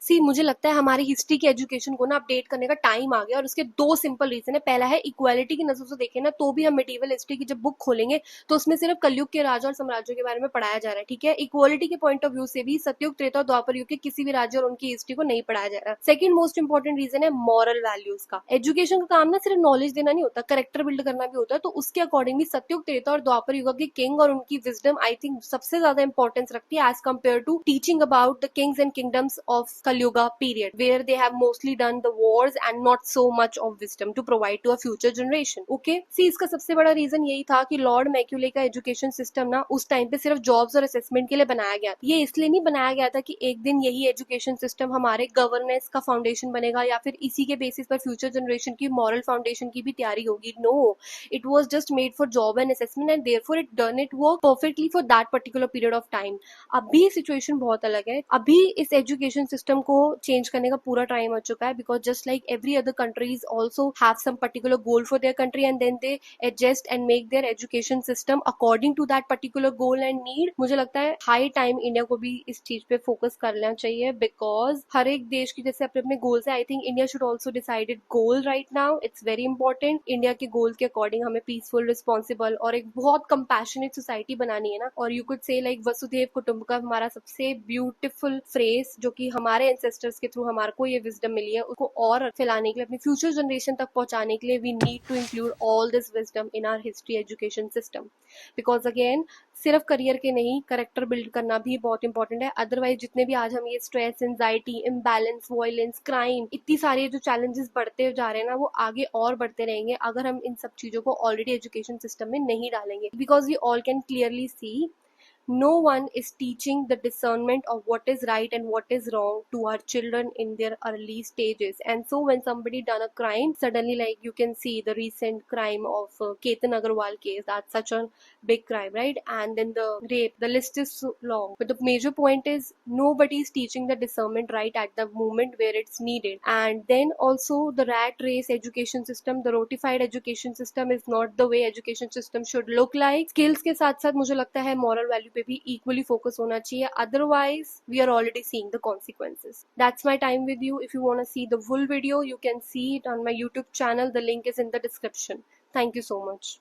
सी मुझे लगता है हमारी हिस्ट्री की एजुकेशन को ना अपडेट करने का टाइम आ गया, और उसके दो सिंपल रीजन है। पहला है इक्वालिटी की नजर से देखें ना तो भी हम मिडिवल हिस्ट्री की जब बुक खोलेंगे तो उसमें सिर्फ कलयुग के राजा और साम्राज्यों के बारे में पढ़ाया जा रहा है, ठीक है। इक्वालिटी के पॉइंट ऑफ व्यू से भी सतयुग, त्रेता और द्वापर युग के किसी भी राज्य और उनकी हिस्ट्री को नहीं पढ़ाया जा रहा। सेकंड मोस्ट इंपॉर्टेंट रीजन है मॉरल वैल्यूज का। एजुकेशन का काम ना सिर्फ नॉलेज देना नहीं होता, करेक्टर बिल्ड करना भी होता है। तो उसके अकॉर्डिंगली सतयुग, त्रेता और द्वापर युग के किंग और उनकी विजडम आई थिंक सबसे ज्यादा इंपॉर्टेंस रखती है as compare to teaching about the kings and kingdoms of Kalyuga period, where they have mostly done the wars and not so much of wisdom to provide to a future generation. Okay, see, इसका सबसे बड़ा reason यही था कि Lord Macaulay का education system ना उस time पे सिर्फ जॉब्स और असेसमेंट के लिए बनाया गया। ये इसलिए नहीं बनाया गया था कि एक दिन यही एजुकेशन सिस्टम हमारे गवर्नेंस का फाउंडेशन बनेगा या फिर इसी के बेसिस पर फ्यूचर जनरेशन की मॉरल फाउंडेशन की भी तैयारी होगी। No, it was just made for job and assessment and therefore it done it work perfectly for that particular period of time. अभी सिचुएशन बहुत अलग है। अभी इस एजुकेशन सिस्टम को चेंज करने का पूरा टाइम आ चुका है, because just like every other countries also have some particular goal for their country and then they adjust and make their education system according to that particular goal and need. मुझे लगता है high time India को भी इस चीज पे focus करना चाहिए, बिकॉज हर एक देश की जैसे अपने अपने गोल्स है। I think India should also decided goal right now. It's very important. India के गोल के अकॉर्डिंग हमें पीसफुल, रिस्पॉन्सिबल और एक बहुत कंपैशनेट सोसाइटी बनानी है ना। और यू कुड से लाइक वसुधैव कुटुंबकम हमारा सबसे ब्यूटिफुल फ्रेज जो कि हमारे एंसेस्टर्स के थ्रू हमारे को ये विजडम मिली है, उसको और फैलाने के लिए, अपनी फ्यूचर जनरेशन तक पहुंचाने के लिए we need to include all this wisdom in our history education system. Because again सिर्फ करियर के नहीं, करेक्टर बिल्ड करना भी बहुत इंपॉर्टेंट है। अदरवाइज जितने भी आज हम ये stress, anxiety, imbalance, violence, crime, इतनी सारी जो चैलेंजेस बढ़ते जा रहे हैं ना, वो आगे और बढ़ते रहेंगे अगर हम इन सब चीजों को ऑलरेडी एजुकेशन सिस्टम में नहीं डालेंगे। Because we all can clearly see no one is teaching the discernment of what is right and what is wrong to our children in their early stages. And so when somebody done a crime, suddenly like you can see the recent crime of Ketan Agarwal case, that's such a big crime, right? And then the rape, the list is so long, but the major point is nobody is teaching the discernment right at the moment where it's needed. And then also the rat race education system, the rotified education system is not the way education system should look like. Skills के साथ साथ मुझे लगता है moral value पे भी equally focus होना चाहिए, otherwise we are already seeing the consequences. That's my time with you. If you want to see the full video, you can see it on my YouTube channel. The link is in the description. Thank you so much.